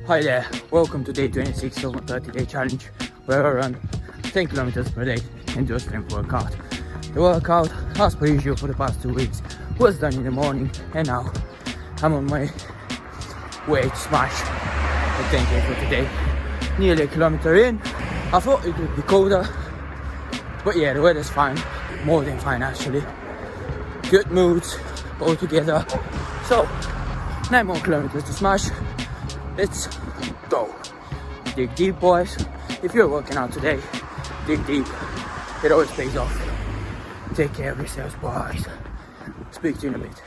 Hi there, welcome to day 26 of my 30-day challenge where I run 10 kilometers per day and do a strength workout. The workout, as per usual for the past 2 weeks, was done in the morning and now I'm on my way to smash the 10k for today. Nearly a kilometer in. I thought it would be colder, but yeah, the weather's fine, more than fine actually. Good moods all together. So 9 more kilometers to smash. Let's go. Dig deep, boys. If you're working out today, dig deep. It always pays off. Take care of yourselves, boys. Speak to you in a bit.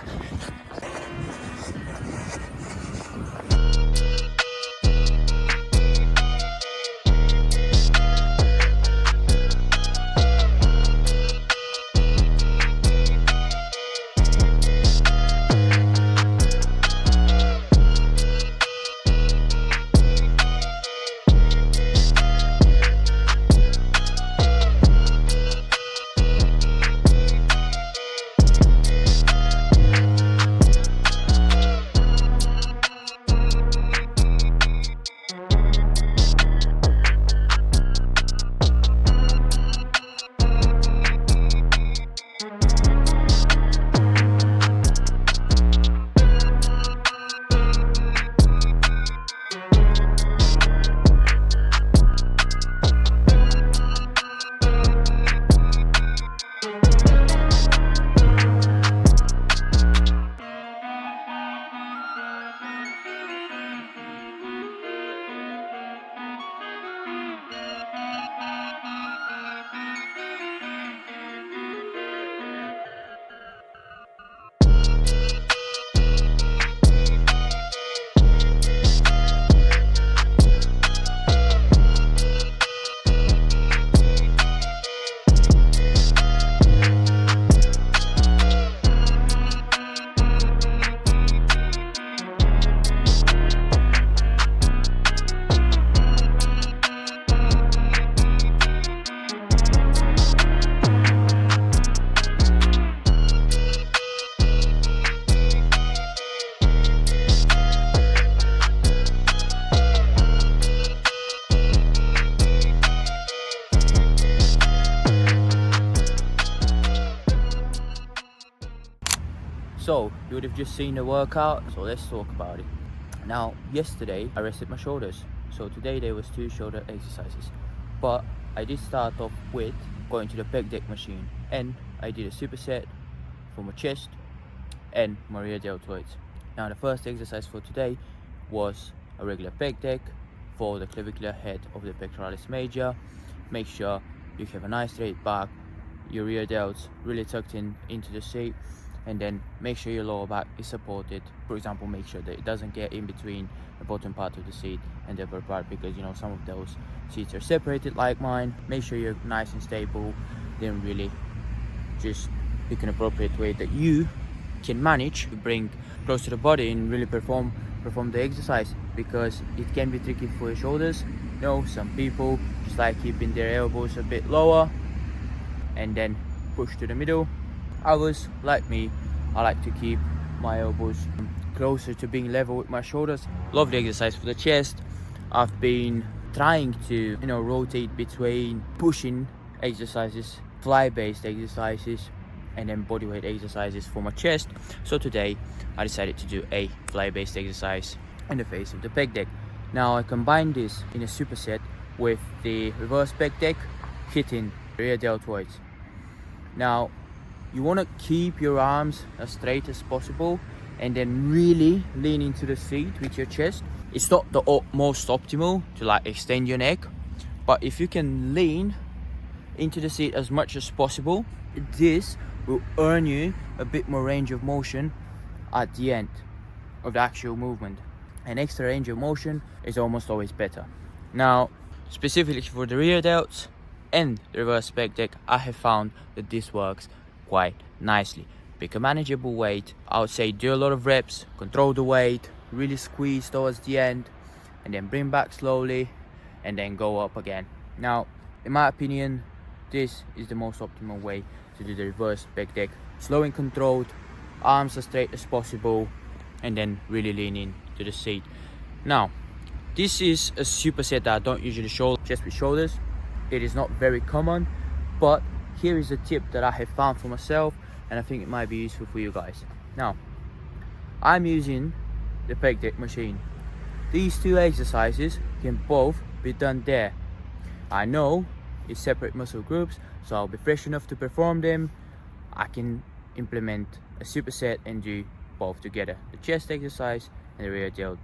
So, you would have just seen the workout, so let's talk about it. Now, yesterday I rested my shoulders, so today there was 2 shoulder exercises. But I did start off with going to the pec deck machine, and I did a superset for my chest and my rear deltoids. Now, the first exercise for today was a regular pec deck for the clavicular head of the pectoralis major. Make sure you have a nice straight back, your rear delts really tucked in into the seat, and then make sure your lower back is supported. For example, make sure that it doesn't get in between the bottom part of the seat and the upper part, because you know some of those seats are separated like mine. Make sure you're nice and stable, then really just pick an appropriate weight that you can manage to bring close to the body and really perform the exercise, because it can be tricky for your shoulders. You know, some people just like keeping their elbows a bit lower and then push to the middle. Others, like me, I like to keep my elbows closer to being level with my shoulders. Lovely exercise for the chest. I've been trying to, rotate between pushing exercises, fly-based exercises, and then bodyweight exercises for my chest. So today, I decided to do a fly-based exercise in the face of the pec deck. Now, I combined this in a superset with the reverse pec deck, hitting rear deltoids. Now, you want to keep your arms as straight as possible and then really lean into the seat with your chest. It's not the most optimal to extend your neck, but if you can lean into the seat as much as possible, this will earn you a bit more range of motion at the end of the actual movement. An extra range of motion is almost always better. Now, specifically for the rear delts and the reverse pec deck, I have found that this works quite nicely. Pick a manageable weight. I would say do a lot of reps, control the weight, really squeeze towards the end, and then bring back slowly and then go up again. Now, in my opinion, this is the most optimal way to do the reverse pec deck. Slow and controlled, arms as straight as possible, and then really lean in to the seat. Now, This is a superset that I don't usually show just with shoulders. It is not very common, but here is a tip that I have found for myself, and I think it might be useful for you guys. Now, I'm using the pec deck machine. These two exercises can both be done there. I know it's separate muscle groups, so I'll be fresh enough to perform them. I can implement a superset and do both together, the chest exercise and the rear delt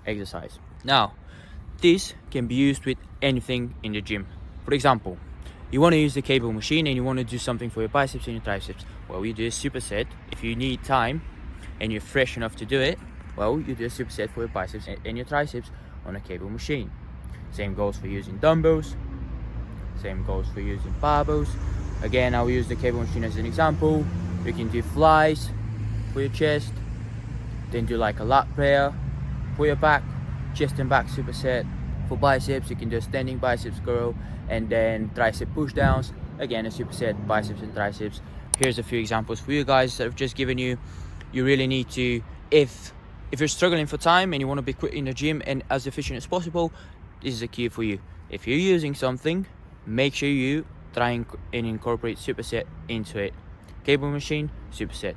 exercise. Now, this can be used with anything in the gym. For example, you want to use the cable machine and you want to do something for your biceps and your triceps. Well, you do a superset. If you need time and you're fresh enough to do it, well, you do a superset for your biceps and your triceps on a cable machine. Same goes for using dumbbells. Same goes for using barbells. Again, I'll use the cable machine as an example. You can do flies for your chest, then do like a lat prayer for your back, chest and back superset. For biceps, you can do a standing biceps curl, and then tricep push downs. Again, a superset, biceps and triceps. Here's a few examples for you guys that I've just given you. You really need to, if you're struggling for time and you want to be quick in the gym and as efficient as possible, this is a key for you. If you're using something, make sure you try and incorporate superset into it. Cable machine, superset.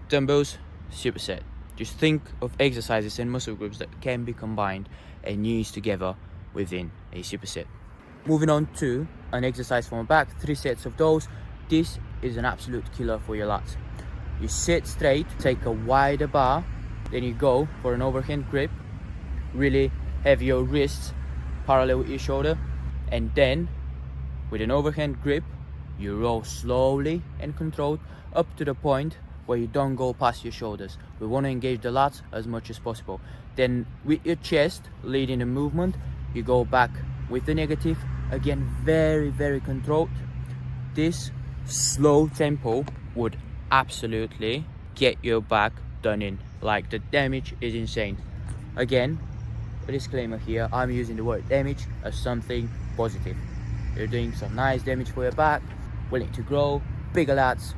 Dumbbells, superset. Just think of exercises and muscle groups that can be combined and used together within a superset. Moving on to an exercise for my back, 3 sets of those. This is an absolute killer for your lats. You sit straight, take a wider bar, then you go for an overhand grip. Really have your wrists parallel with your shoulder, and then with an overhand grip, you roll slowly and controlled up to the point where you don't go past your shoulders. We want to engage the lats as much as possible. Then with your chest leading the movement, you go back with the negative. Again, very, very controlled. This slow tempo would absolutely get your back done in. Like, the damage is insane. Again, a disclaimer here, I'm using the word damage as something positive. You're doing some nice damage for your back, willing to grow, bigger lats.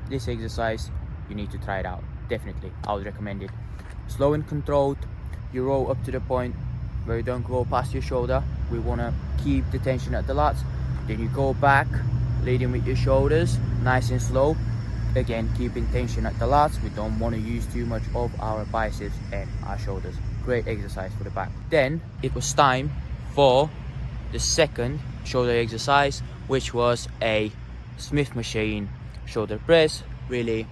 This exercise, you need to try it out. Definitely, I would recommend it. Slow and controlled. You roll up to the point where you don't go past your shoulder. We want to keep the tension at the lats. Then you go back, leading with your shoulders, nice and slow. Again, keeping tension at the lats. We don't want to use too much of our biceps and our shoulders. Great exercise for the back. Then it was time for the second shoulder exercise, which was a Smith machine shoulder press, really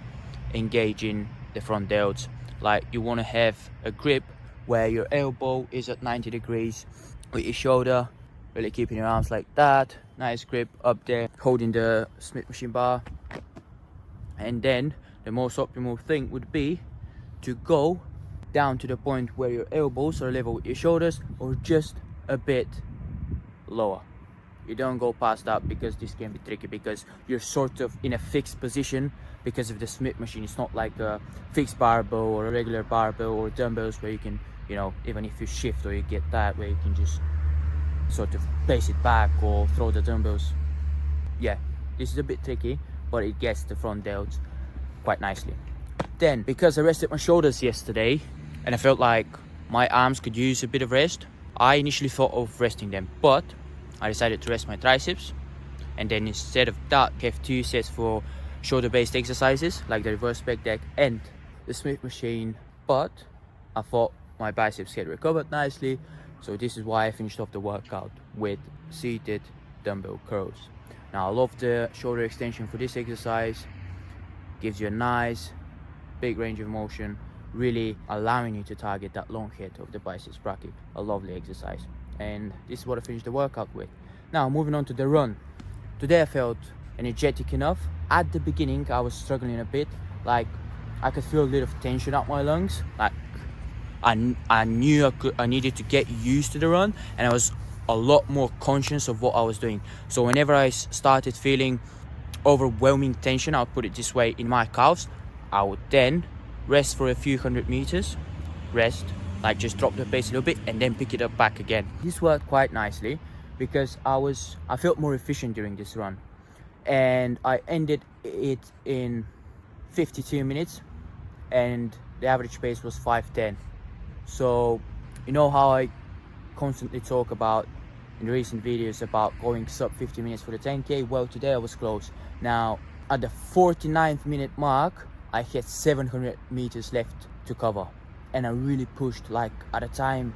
engaging the front delts. Like, you want to have a grip where your elbow is at 90 degrees with your shoulder, really keeping your arms like that. Nice grip up there, holding the Smith machine bar. And then the most optimal thing would be to go down to the point where your elbows are level with your shoulders, or just a bit lower. You don't go past that, because this can be tricky, because you're sort of in a fixed position because of the Smith machine. It's not like a fixed barbell or a regular barbell or dumbbells where you can, you know, even if you shift or you get that, where you can just sort of place it back or throw the dumbbells. Yeah, this is a bit tricky, but it gets the front delts quite nicely. Then, because I rested my shoulders yesterday and I felt like my arms could use a bit of rest, I initially thought of resting them, but I decided to rest my triceps, and then instead of that, have 2 sets for shoulder-based exercises like the reverse pec deck and the Smith machine. But I thought my biceps had recovered nicely, so this is why I finished off the workout with seated dumbbell curls. Now, I love the shoulder extension for this exercise. Gives you a nice big range of motion, really allowing you to target that long head of the biceps bracket. A lovely exercise, and this is what I finished the workout with. Now, moving on to the run. Today I felt energetic enough. At the beginning I was struggling a bit, like I could feel a little tension up my lungs. Like I knew I needed to get used to the run, and I was a lot more conscious of what I was doing. So whenever I started feeling overwhelming tension, I'll put it this way, in my calves, I would then rest for a few 100 meters, rest, like just drop the pace a little bit and then pick it up back again. This worked quite nicely because I felt more efficient during this run, and I ended it in 52 minutes and the average pace was 5:10. So you know how I constantly talk about in recent videos about going sub 50 minutes for the 10k. Well, today I was close. Now at the 49th minute mark, I had 700 meters left to cover, and I really pushed. Like at the time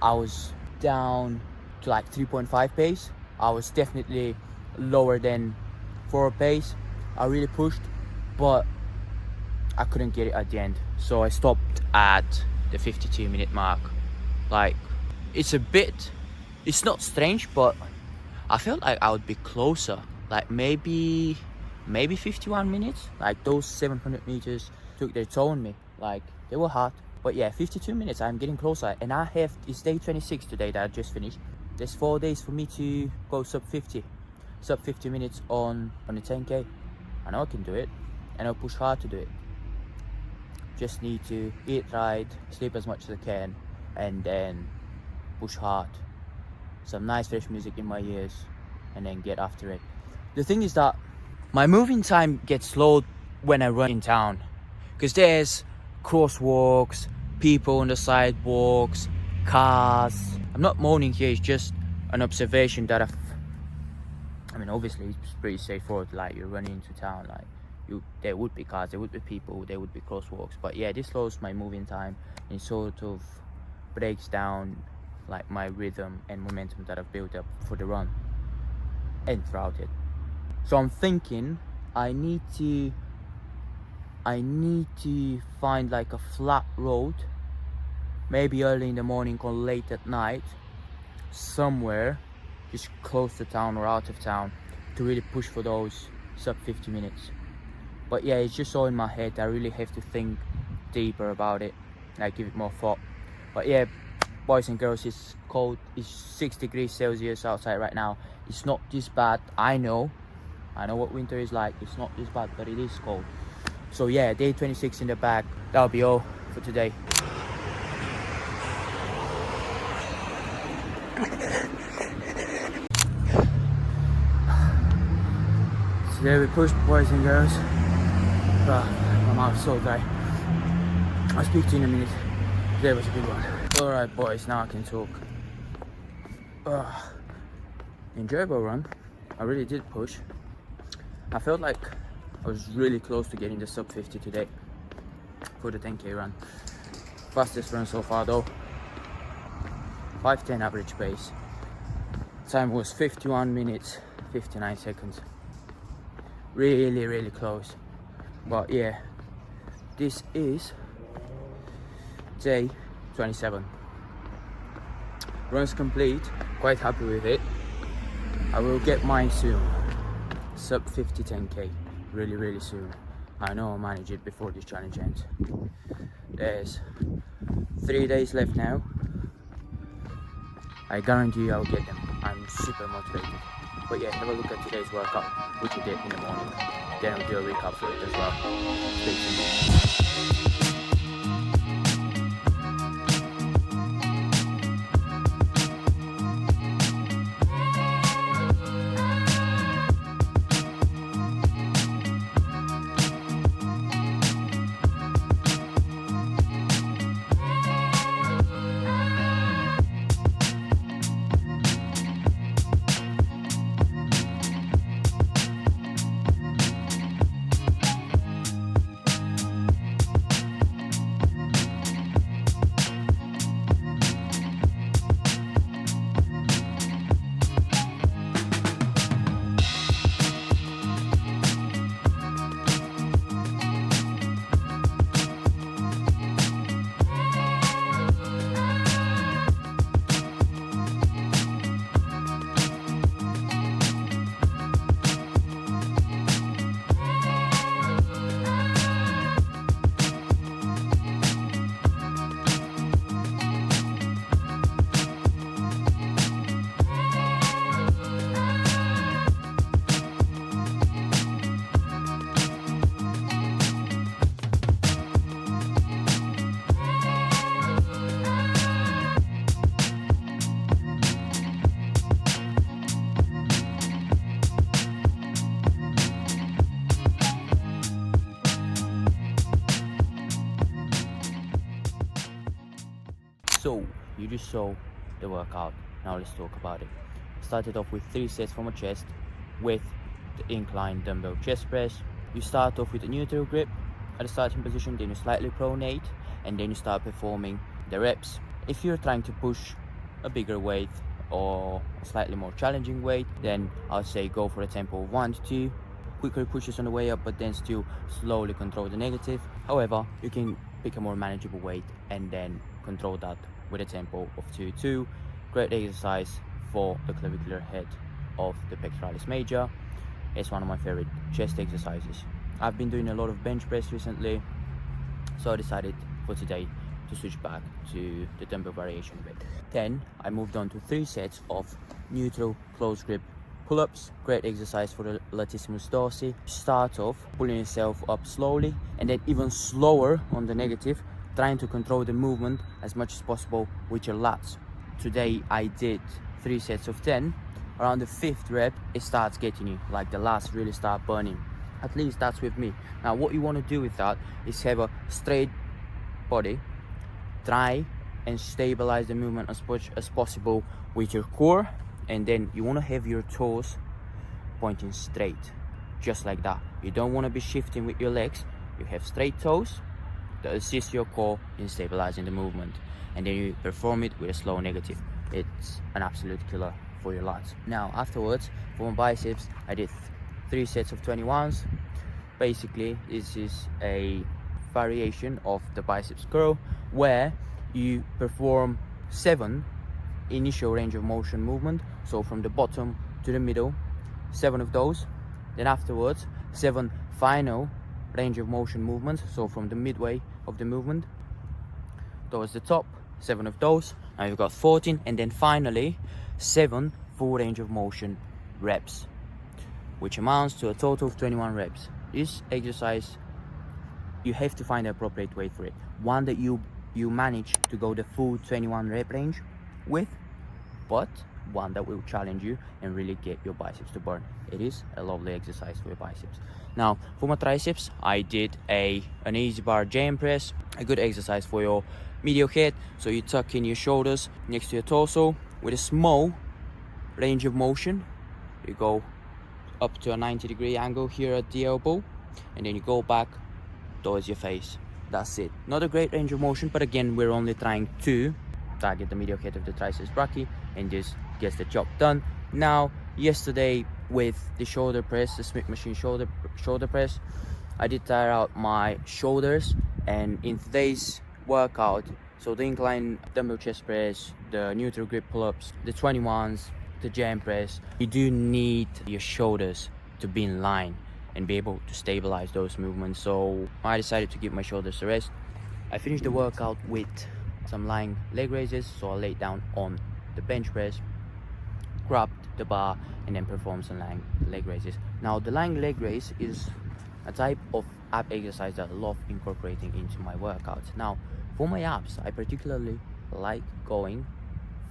I was down to like 3.5 pace. I was definitely lower than 4 pace. I really pushed, but I couldn't get it at the end, so I stopped at the 52 minute mark. Like, it's not strange, but I felt like I would be closer, like maybe 51 minutes. Like those 700 meters took their toll on me, like they were hard. But yeah, 52 minutes, I'm getting closer, and it's day 26 today that I just finished. There's 4 days for me to go sub 50 minutes on the 10k. I know I can do it, and I'll push hard to do it. Just need to eat right, sleep as much as I can, and then push hard. Some nice fresh music in my ears, and then get after it. The thing is that my moving time gets slowed when I run in town, because there's crosswalks, people on the sidewalks, cars. I'm not moaning here, it's just an observation that I mean, obviously it's pretty straightforward. Like, you're running into town, like there would be cars, there would be people, there would be crosswalks. But yeah, this slows my moving time and sort of breaks down like my rhythm and momentum that I've built up for the run and throughout it. So I'm thinking I need to find like a flat road, maybe early in the morning or late at night, somewhere just close to town or out of town, to really push for those sub 50 minutes. But yeah, it's just all in my head. I really have to think deeper about it, like give it more thought. But yeah, boys and girls, it's cold. It's 6 degrees Celsius outside right now. It's not this bad. I know what winter is like. It's not this bad, but it is cold. So yeah, day 26 in the bag. That'll be all for today. Today we pushed, boys and girls. My mouth's so dry. I'll speak to you in a minute. Today was a good one. Alright boys, now I can talk. Enjoyable run. I really did push. I felt like I was really close to getting the sub 50 today for the 10k run. Fastest run so far though. 5:10 average pace. Time was 51 minutes 59 seconds. Really close. But yeah, this is day 27. Run's complete. Quite happy with it. I will get mine soon. Sub 50 10k. Really soon. I know I'll manage it before this challenge ends. There's 3 days left now. I guarantee you I'll get them. I'm super motivated. But yeah, have a look at today's workout, which we did in the morning. Then I'll do a recap for it as well. Stay tuned. So, you just saw the workout. Now let's talk about it. Started off with 3 sets from a chest with the incline dumbbell chest press. You start off with a neutral grip at the starting position, then you slightly pronate, and then you start performing the reps. If you're trying to push a bigger weight or a slightly more challenging weight, then I'd say go for a tempo of 1 to 2 quicker pushes on the way up, but then still slowly control the negative. However, you can pick a more manageable weight and then control that with a tempo of 2-2. Great exercise for the clavicular head of the pectoralis major. It's one of my favorite chest exercises. I've been doing a lot of bench press recently, so I decided for today to switch back to the dumbbell variation bit. Then I moved on to 3 sets of neutral close grip pull-ups. Great exercise for the latissimus dorsi. Start off pulling yourself up slowly and then even slower on the negative, trying to control the movement as much as possible with your lats. Today I did 3 sets of 10. Around the 5th rep it starts getting you, like the lats really start burning. At least that's with me. Now what you want to do with that is have a straight body, try and stabilize the movement as much as possible with your core, and then you want to have your toes pointing straight, just like that. You don't want to be shifting with your legs. You have straight toes that assist your core in stabilizing the movement, and then you perform it with a slow negative. It's an absolute killer for your lats. Now afterwards, for my biceps, I did 3 sets of 21s. Basically this is a variation of the biceps curl where you perform 7 initial range of motion movement, so from the bottom to the middle, 7 of those. Then afterwards 7 final range of motion movements, so from the midway of the movement towards the top, 7 of those. Now you've got 14, and then finally 7 full range of motion reps, which amounts to a total of 21 reps. This exercise, you have to find the appropriate weight for it, one that you manage to go the full 21 rep range with, but one that will challenge you and really get your biceps to burn. It is a lovely exercise for your biceps. Now for my triceps, I did an easy bar jam press, a good exercise for your medial head. So you tuck in your shoulders next to your torso with a small range of motion. You go up to a 90-degree angle here at the elbow, and then you go back towards your face. That's it. Not a great range of motion, but again, we're only trying to target the medial head of the triceps brachii, and this gets the job done. Now yesterday with the shoulder press, the Smith machine shoulder press, I did tire out my shoulders, and in today's workout, so the incline dumbbell chest press, the neutral grip pull-ups, the 21s, the jam press, you do need your shoulders to be in line and be able to stabilize those movements. So I decided to give my shoulders a rest. I finished the workout with some lying leg raises, so I laid down on the bench press, grabbed the bar, and then performed some lying leg raises. Now the lying leg raise is a type of ab exercise that I love incorporating into my workouts. Now for my abs, I particularly like going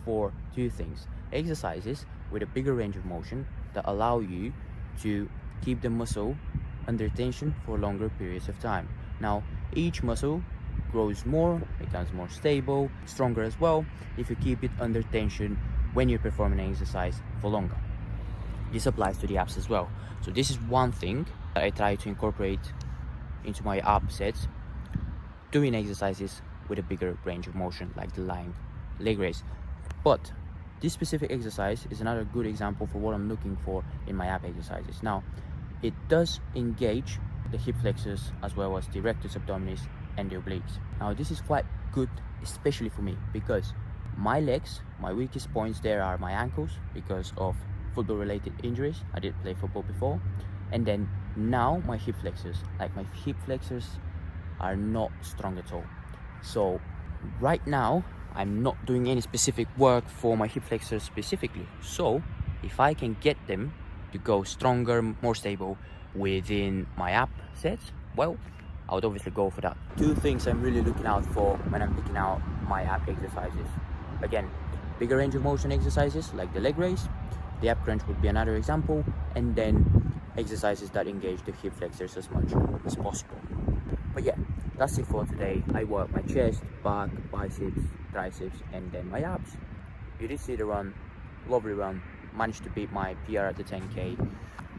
for 2 things: exercises with a bigger range of motion that allow you to keep the muscle under tension for longer periods of time. Now each muscle grows more, becomes more stable, stronger as well, if you keep it under tension when you're performing an exercise for longer. This applies to the abs as well. So this is one thing that I try to incorporate into my ab sets, doing exercises with a bigger range of motion like the lying leg raise. But this specific exercise is another good example for what I'm looking for in my ab exercises. Now it does engage the hip flexors as well as the rectus abdominis and the obliques. Now this is quite good, especially for me, because my legs, my weakest points there are my ankles because of football related injuries. I did play football before, and then now my hip flexors, like my hip flexors are not strong at all. So right now I'm not doing any specific work for my hip flexors specifically. So if I can get them to go stronger, more stable within my ab sets, well, I would obviously go for that. 2 things I'm really looking out for when I'm picking out my ab exercises. Again, bigger range of motion exercises like the leg raise, the ab crunch would be another example, and then exercises that engage the hip flexors as much as possible. But yeah, that's it for today. I work my chest, back, biceps, triceps, and then my abs. You did see the run, lovely run, managed to beat my PR at the 10k.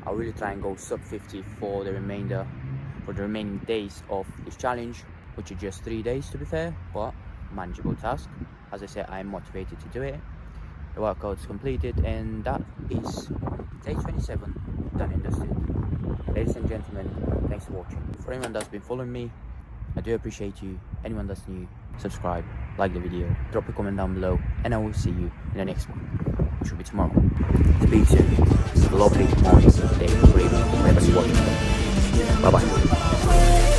I'll really try and go sub 50 for the remaining days of this challenge, which are just 3 days to be fair, but manageable task. As I said, I'm motivated to do it. The workout's completed, and that is day 27 done and dusted. Ladies and gentlemen, thanks for watching. For anyone that's been following me, I do appreciate you. Anyone that's new, subscribe, like the video, drop a comment down below, and I will see you in the next one, which will be tomorrow. Speak soon. Have a lovely morning, day, or evening, whenever you're watching. Bye bye.